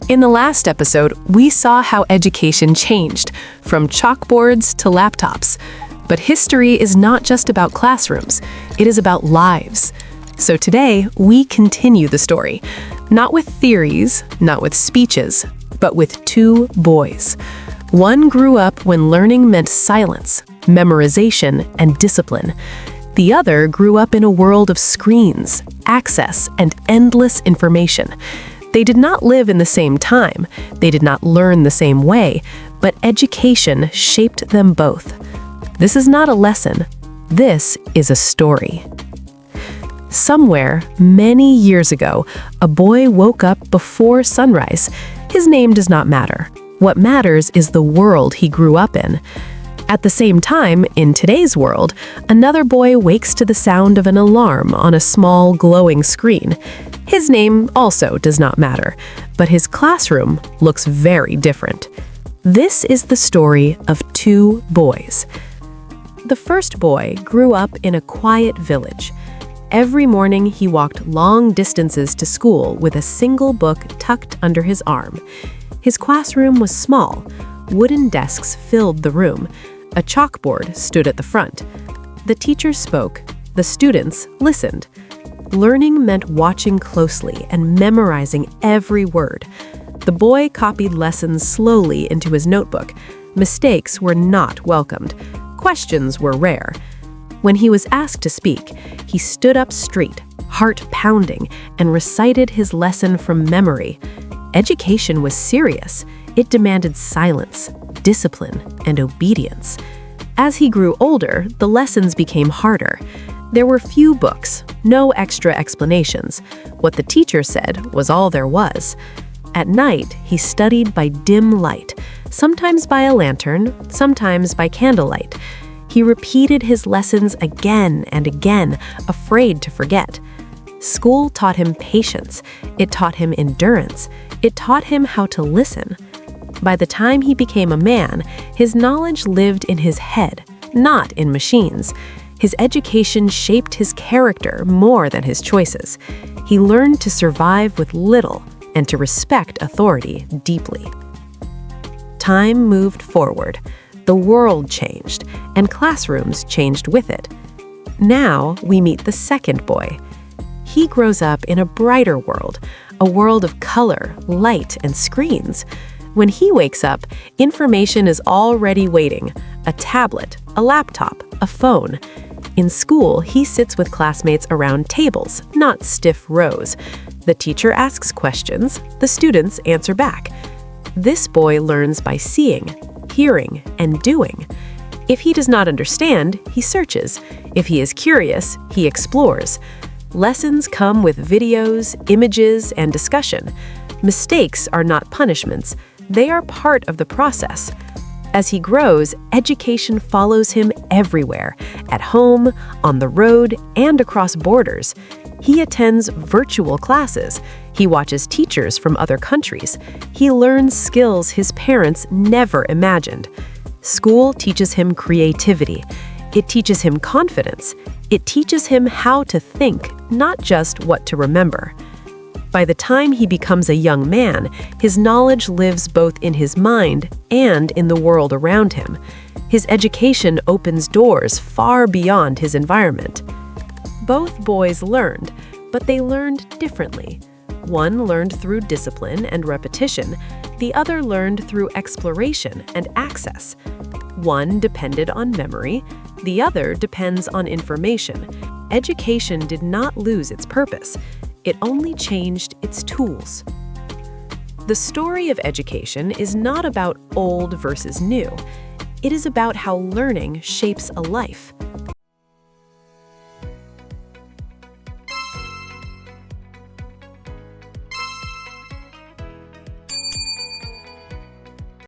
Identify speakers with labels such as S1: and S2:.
S1: In the last episode, we saw how education changed, from chalkboards to laptops. But history is not just about classrooms, it is about lives. So today, we continue the story, not with theories, not with speeches, but with two boys. One grew up when learning meant silence, memorization, and discipline. The other grew up in a world of screens, access, and endless information. They did not live in the same time, they did not learn the same way, but education shaped them both. This is not a lesson, this is a story. Somewhere, many years ago, a boy woke up before sunrise. His name does not matter. What matters is the world he grew up in. At the same time, in today's world, another boy wakes to the sound of an alarm on a small glowing screen. His name also does not matter, but his classroom looks very different. This is the story of two boys. The first boy grew up in a quiet village. Every morning he walked long distances to school with a single book tucked under his arm. His classroom was small. Wooden desks filled the room. A chalkboard stood at the front. The teacher spoke. The students listened. Learning meant watching closely and memorizing every word. The boy copied lessons slowly into his notebook. Mistakes were not welcomed. Questions were rare. When he was asked to speak, he stood up straight, heart pounding, and recited his lesson from memory. Education was serious. It demanded silence, discipline, and obedience. As he grew older, the lessons became harder. There were few books, no extra explanations. What the teacher said was all there was. At night, he studied by dim light, sometimes by a lantern, sometimes by candlelight. He repeated his lessons again and again, afraid to forget. School taught him patience. It taught him endurance. It taught him how to listen. By the time he became a man, his knowledge lived in his head, not in machines. His education shaped his character more than his choices. He learned to survive with little and to respect authority deeply. Time moved forward. The world changed, and classrooms changed with it. Now we meet the second boy. He grows up in a brighter world, a world of color, light, and screens. When he wakes up, information is already waiting. A tablet, a laptop, a phone. In school, he sits with classmates around tables, not stiff rows. The teacher asks questions, the students answer back. This boy learns by seeing, hearing, and doing. If he does not understand, he searches. If he is curious, he explores. Lessons come with videos, images, and discussion. Mistakes are not punishments. They are part of the process. As he grows, education follows him everywhere, at home, on the road, and across borders. He attends virtual classes. He watches teachers from other countries. He learns skills his parents never imagined. School teaches him creativity. It teaches him confidence. It teaches him how to think, not just what to remember. By the time he becomes a young man, his knowledge lives both in his mind and in the world around him. His education opens doors far beyond his environment. Both boys learned, but they learned differently. One learned through discipline and repetition. The other learned through exploration and access. One depended on memory. The other depends on information. Education did not lose its purpose. It only changed its tools. The story of education is not about old versus new. It is about how learning shapes a life.